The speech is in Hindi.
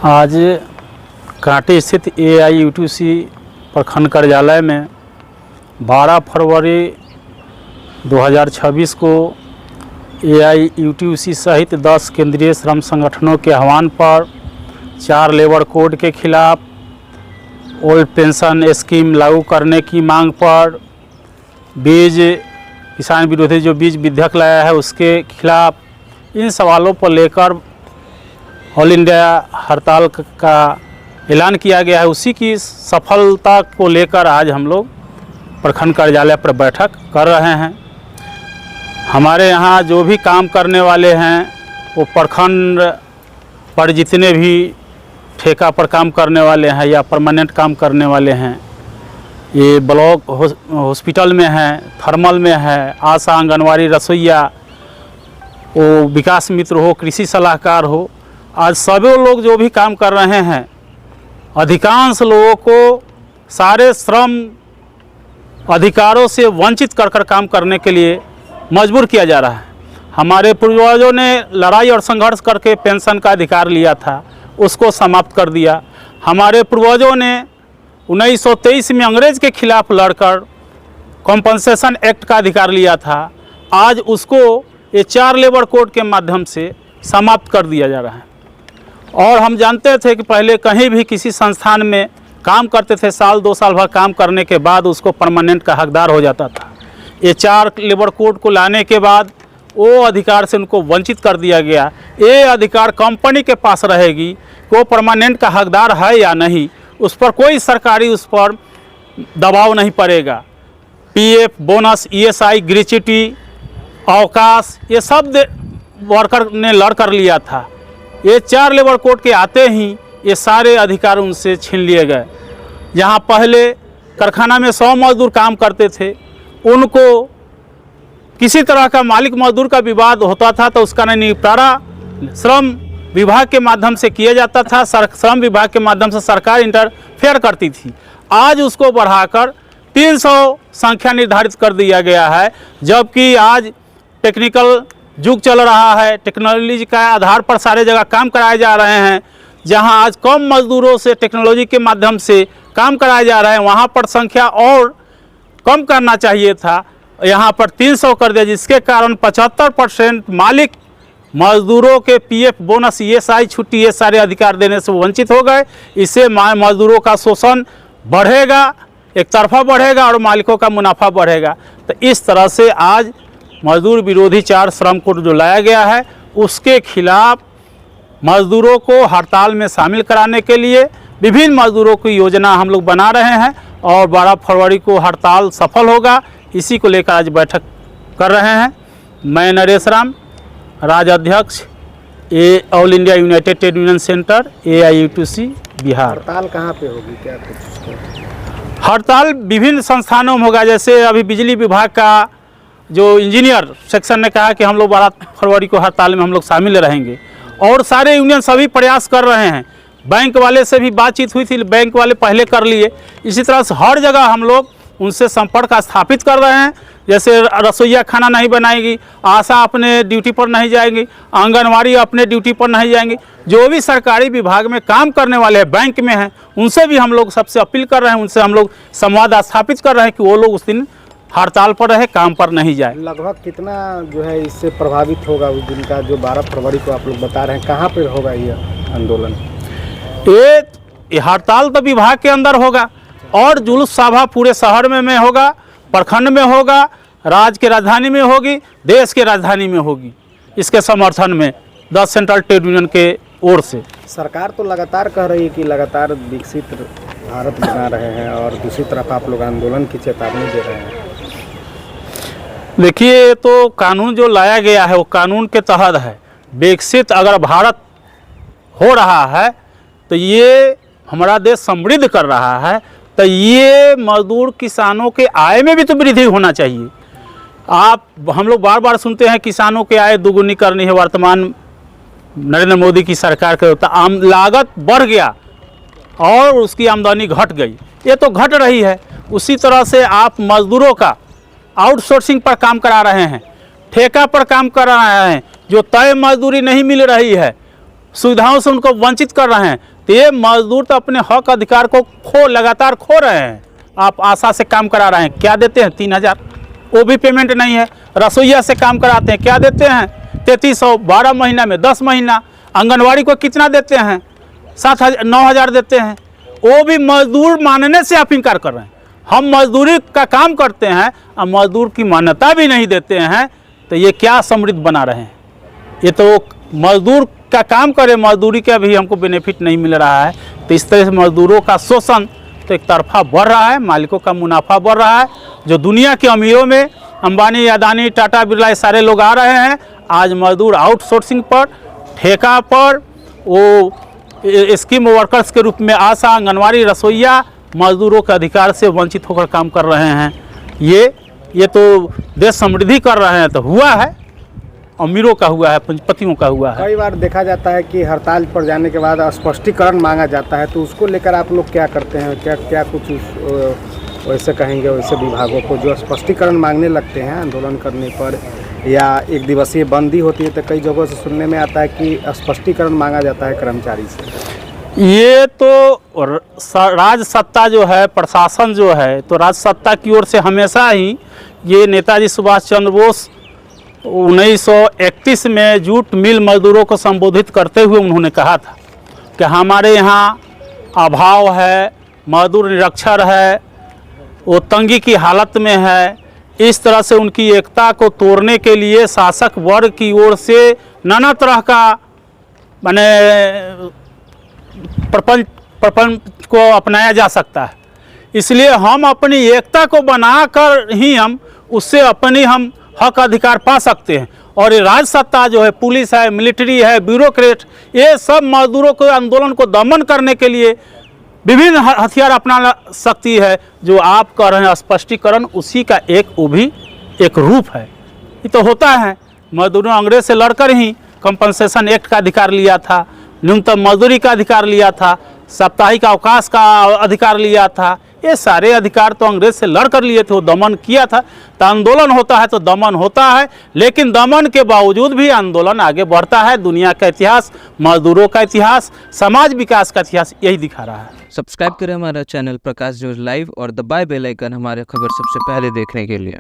आज कांटी स्थित AIUTC प्रखंड कार्यालय में 12 फरवरी 2026 को AIUTC सहित 10 केंद्रीय श्रम संगठनों के आह्वान पर 4 लेबर कोड के खिलाफ ओल्ड पेंशन स्कीम लागू करने की मांग पर बीज किसान विरोधी जो बीज विधेयक लाया है उसके खिलाफ इन सवालों पर लेकर ऑल इंडिया हड़ताल का ऐलान किया गया है। उसी की सफलता को लेकर आज हम लोग प्रखंड कार्यालय पर बैठक कर रहे हैं। हमारे यहाँ जो भी काम करने वाले हैं वो प्रखंड पर जितने भी ठेका पर काम करने वाले हैं या परमानेंट काम करने वाले हैं, ये ब्लॉक हॉस्पिटल में है, थर्मल में है, आशा आंगनवाड़ी रसोईया, वो विकास मित्र हो, कृषि सलाहकार हो, आज सभी लोग जो भी काम कर रहे हैं, अधिकांश लोगों को सारे श्रम अधिकारों से वंचित कर काम करने के लिए मजबूर किया जा रहा है। हमारे पूर्वजों ने लड़ाई और संघर्ष करके पेंशन का अधिकार लिया था, उसको समाप्त कर दिया। हमारे पूर्वजों ने 1923 में अंग्रेज़ के खिलाफ लड़कर कॉम्पनसेशन एक्ट का अधिकार लिया था, आज उसको ये 4 लेबर कोड के माध्यम से समाप्त कर दिया जा रहा है। और हम जानते थे कि पहले कहीं भी किसी संस्थान में काम करते थे, साल 2 साल भर काम करने के बाद उसको परमानेंट का हकदार हो जाता था। ये 4 लेबर कोड को लाने के बाद वो अधिकार से उनको वंचित कर दिया गया। ये अधिकार कंपनी के पास रहेगी कि वो परमानेंट का हकदार है या नहीं, उस पर कोई सरकारी उस पर दबाव नहीं पड़ेगा। PF, बोनस, ESI, ग्रेच्युटी, अवकाश, ये सब वर्कर ने लड़ कर लिया था। ये 4 लेबर कोड के आते ही ये सारे अधिकार उनसे छीन लिए गए। जहाँ पहले कारखाना में 100 मजदूर काम करते थे, उनको किसी तरह का मालिक मजदूर का विवाद होता था तो उसका निपटारा श्रम विभाग के माध्यम से किया जाता था। श्रम विभाग के माध्यम से सरकार इंटरफेयर करती थी। आज उसको बढ़ाकर 300 संख्या निर्धारित कर दिया गया है, जबकि आज टेक्निकल युग चल रहा है, टेक्नोलॉजी का आधार पर सारे जगह काम कराए जा रहे हैं। जहां आज कम मजदूरों से टेक्नोलॉजी के माध्यम से काम कराए जा रहे हैं, वहां पर संख्या और कम करना चाहिए था, यहां पर 300 कर दिया, जिसके कारण 75% मालिक मजदूरों के PF, बोनस, ESI, छुट्टी, ये सारे अधिकार देने से वंचित हो गए। इससे मजदूरों का शोषण बढ़ेगा, एक तरफा बढ़ेगा और मालिकों का मुनाफा बढ़ेगा। तो इस तरह से आज मजदूर विरोधी 4 श्रम कोड जो लाया गया है, उसके खिलाफ मजदूरों को हड़ताल में शामिल कराने के लिए विभिन्न मजदूरों की योजना हम लोग बना रहे हैं और 12 फरवरी को हड़ताल सफल होगा। इसी को लेकर आज बैठक कर रहे हैं। मैं नरेश राम, राज्य अध्यक्ष all India United trade union centre AIUTC Bihar. हड़ताल कहाँ पे होगी, क्या कुछ? हड़ताल विभिन्न संस्थानों में होगा। जैसे अभी बिजली विभाग का जो इंजीनियर सेक्शन ने कहा कि हम लोग 12 फरवरी को हड़ताल में हम लोग शामिल रहेंगे, और सारे यूनियन सभी प्रयास कर रहे हैं। बैंक वाले से भी बातचीत हुई थी, बैंक वाले पहले कर लिए। इसी तरह से हर जगह हम लोग उनसे संपर्क स्थापित कर रहे हैं। जैसे रसोईया खाना नहीं बनाएगी, आशा अपने ड्यूटी पर नहीं जाएंगी, आंगनवाड़ी अपने ड्यूटी पर नहीं जाएंगी। जो भी सरकारी विभाग में काम करने वाले हैं, बैंक में हैं, उनसे भी हम लोग सबसे अपील कर रहे हैं, उनसे हम लोग संवाद स्थापित कर रहे हैं कि वो लोग उस दिन हड़ताल पर रहे, काम पर नहीं जाए। लगभग कितना जो है इससे प्रभावित होगा उस दिन का, जो 12 फरवरी को आप लोग बता रहे हैं, कहाँ पर होगा ये आंदोलन? ये हड़ताल तो विभाग के अंदर होगा और जुलूस सभा पूरे शहर में होगा, प्रखंड में होगा, राज्य की राजधानी में होगी, देश की राजधानी में होगी। इसके समर्थन में 10 सेंट्रल ट्रेड यूनियन के ओर से सरकार तो लगातार कह रही है कि लगातार विकसित भारत बना रहे हैं, और दूसरी तरफ आप लोग आंदोलन की चेतावनी दे रहे हैं। देखिए, तो कानून जो लाया गया है वो कानून के तहत है। विकसित अगर भारत हो रहा है तो ये हमारा देश समृद्ध कर रहा है, तो ये मजदूर किसानों के आय में भी तो वृद्धि होना चाहिए। हम लोग बार बार सुनते हैं किसानों के आय दोगुनी करनी है। वर्तमान नरेंद्र मोदी की सरकार के लागत बढ़ गया और उसकी आमदनी घट गई, ये तो घट रही है। उसी तरह से आप मजदूरों का आउटसोर्सिंग पर काम करा रहे हैं, ठेका पर काम करा रहे हैं, जो तय मजदूरी नहीं मिल रही है, सुविधाओं से उनको वंचित कर रहे हैं, तो ये मजदूर तो अपने हक अधिकार को लगातार खो रहे हैं। आप आशा से काम करा रहे हैं, क्या देते हैं? 3000, वो भी पेमेंट नहीं है। रसोईया से काम कराते हैं, क्या देते हैं? 3300, 12 महीना में 10 महीना। आंगनवाड़ी को कितना देते हैं? 7000, 9000 देते हैं। वो भी मजदूर मानने से आप इनकार कर रहे हैं। हम मजदूरी का काम करते हैं और मजदूर की मान्यता भी नहीं देते हैं, तो ये क्या समृद्ध बना रहे हैं? ये तो मजदूर का काम करे, मजदूरी का भी हमको बेनिफिट नहीं मिल रहा है। तो इस तरह से मजदूरों का शोषण तो एक तरफा बढ़ रहा है, मालिकों का मुनाफा बढ़ रहा है। जो दुनिया के अमीरों में अंबानी, अदानी, टाटा, बिरला ये सारे लोग आ रहे हैं, आज मजदूर आउटसोर्सिंग पर, ठेका पर, वो स्कीम वर्कर्स के रूप में आशा, आंगनवाड़ी, रसोईया मजदूरों के अधिकार से वंचित होकर काम कर रहे हैं। ये तो देश समृद्धि कर रहे हैं। तो हुआ है, अमीरों का हुआ है, पूंजीपतियों का हुआ है। कई बार देखा जाता है कि हड़ताल पर जाने के बाद स्पष्टीकरण मांगा जाता है, तो उसको लेकर आप लोग क्या करते हैं? क्या कुछ वैसे कहेंगे वैसे विभागों को जो स्पष्टीकरण मांगने लगते हैं आंदोलन करने पर, या एक दिवसीय बंदी होती है तो कई जगहों से सुनने में आता है कि स्पष्टीकरण मांगा जाता है कर्मचारी से? ये तो राज सत्ता जो है, प्रशासन जो है, तो राज सत्ता की ओर से हमेशा ही ये नेताजी सुभाष चंद्र बोस 1931 में जूट मिल मजदूरों को संबोधित करते हुए उन्होंने कहा था कि हमारे यहाँ अभाव है, मजदूर निरक्षर है, वो तंगी की हालत में है। इस तरह से उनकी एकता को तोड़ने के लिए शासक वर्ग की ओर से नाना तरह का माने प्रपंच को अपनाया जा सकता है। इसलिए हम अपनी एकता को बनाकर ही हम उससे अपनी हम हक अधिकार पा सकते हैं। और ये राज सत्ता जो है, पुलिस है, मिलिट्री है, ब्यूरोक्रेट, ये सब मजदूरों के आंदोलन को दमन करने के लिए विभिन्न हथियार अपना सकती है। जो आप कर रहे हैं स्पष्टीकरण, उसी का वो भी एक रूप है। ये तो होता है, मजदूरों ने अंग्रेज से लड़कर ही कंपनसेशन एक्ट का अधिकार लिया था, न्यूनतम मजदूरी का अधिकार लिया था, साप्ताहिक अवकाश का अधिकार लिया था। ये सारे अधिकार तो अंग्रेज से लड़कर लिए थे, वो दमन किया था। तो आंदोलन होता है तो दमन होता है, लेकिन दमन के बावजूद भी आंदोलन आगे बढ़ता है। दुनिया का इतिहास, मजदूरों का इतिहास, समाज विकास का इतिहास यही दिखा रहा है। सब्सक्राइब करें हमारा चैनल प्रकाश न्यूज़ लाइव और दबाए बेल आइकन हमारे खबर सबसे पहले देखने के लिए।